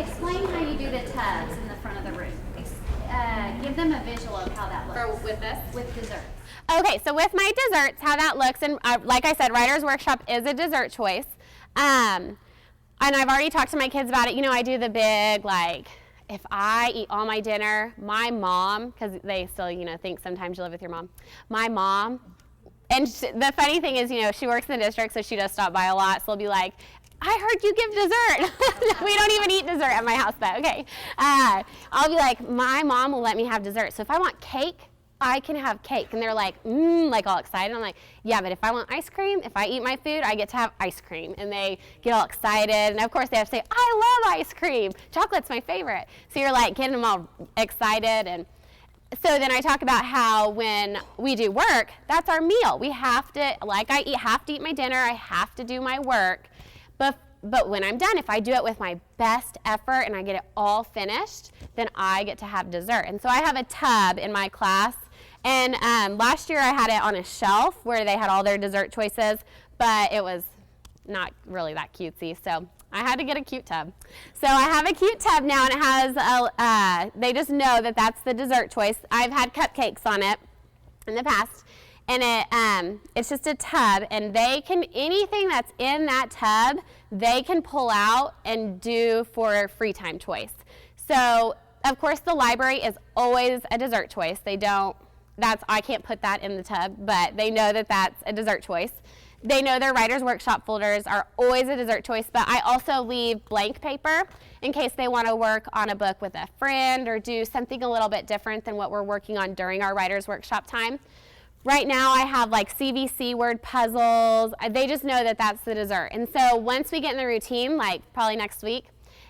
explain how you do the tubs in the front of the room. Give them a visual of how that looks. With this? With desserts. Okay, so with my desserts, how that looks, and like I said, Writer's Workshop is a dessert choice. And I've already talked to my kids about it. You know, I do the big, like, if I eat all my dinner, my mom, because they still, you know, think sometimes you live with your mom. My mom, and the funny thing is, you know, she works in the district, so she does stop by a lot. So they'll be like, I heard you give dessert. We don't even eat dessert at my house, though. Okay. I'll be like, my mom will let me have dessert. So if I want cake, I can have cake. And they're like, like all excited. I'm like, yeah, but if I want ice cream, if I eat my food, I get to have ice cream. And they get all excited. And of course they have to say, I love ice cream. Chocolate's my favorite. So you're like getting them all excited. And so then I talk about how when we do work, that's our meal. We have to, like I have to eat my dinner, I have to do my work. But when I'm done, if I do it with my best effort and I get it all finished, then I get to have dessert. And so I have a tub in my class. And last year I had it on a shelf where they had all their dessert choices, but it was not really that cutesy. So I had to get a cute tub. So I have a cute tub now, and it has, they just know that that's the dessert choice. I've had cupcakes on it in the past. And it's just a tub, and they can, anything that's in that tub, they can pull out and do for free time choice. So, of course, the library is always a dessert choice. They don't, I can't put that in the tub, but they know that that's a dessert choice. They know their Writer's Workshop folders are always a dessert choice, but I also leave blank paper in case they want to work on a book with a friend or do something a little bit different than what we're working on during our Writer's Workshop time. Right now I have like CVC word puzzles. They just know that that's the dessert. And so once we get in the routine, like probably next week,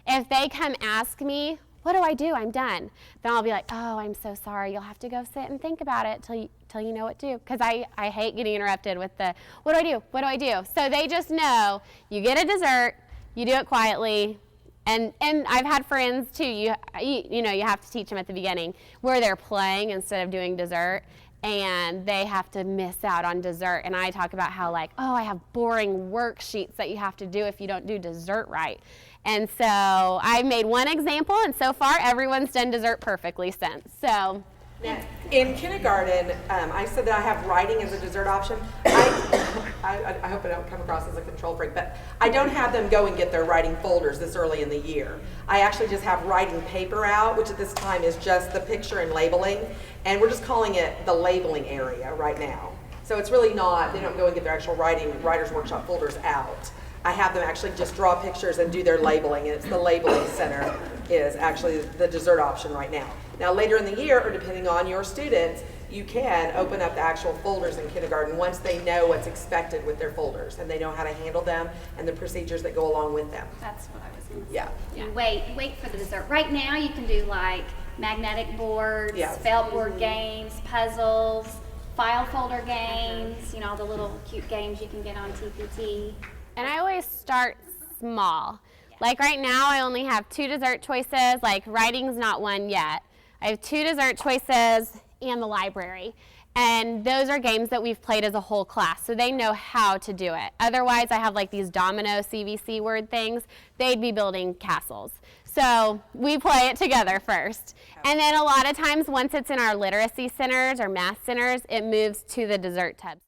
if they come ask me, what do I do? I'm done. Then I'll be like, oh, I'm so sorry. You'll have to go sit and think about it till you know what to do. Because I hate getting interrupted with the, what do I do? What do I do? So they just know you get a dessert, you do it quietly. And I've had friends too, you know, you have to teach them at the beginning where they're playing instead of doing dessert. And they have to miss out on dessert. And I talk about how like, oh, I have boring worksheets that you have to do if you don't do dessert right. And so I made one example, and so far everyone's done dessert perfectly since. So now, in kindergarten, I said that I have writing as a dessert option. I hope I don't come across as a control freak, but I don't have them go and get their writing folders this early in the year. I actually just have writing paper out, which at this time is just the picture and labeling, and we're just calling it the labeling area right now. So it's really not, they don't go and get their actual Writer's Workshop folders out. I have them actually just draw pictures and do their labeling, and it's the labeling center is actually the dessert option right now. Now later in the year, or depending on your students, you can open up the actual folders in kindergarten once they know what's expected with their folders and they know how to handle them and the procedures that go along with them. That's what I was going to say. Yeah. You wait for the dessert. Right now you can do like magnetic boards, Yes. felt board games, puzzles, file folder games, you know, all the little cute games you can get on TPT. And I always start small. Like right now I only have 2 dessert choices, like writing's not one yet. I have 2 dessert choices and the library. And those are games that we've played as a whole class, so they know how to do it. Otherwise I have like these domino CVC word things, they'd be building castles. So we play it together first. And then a lot of times once it's in our literacy centers or math centers, it moves to the dessert tubs.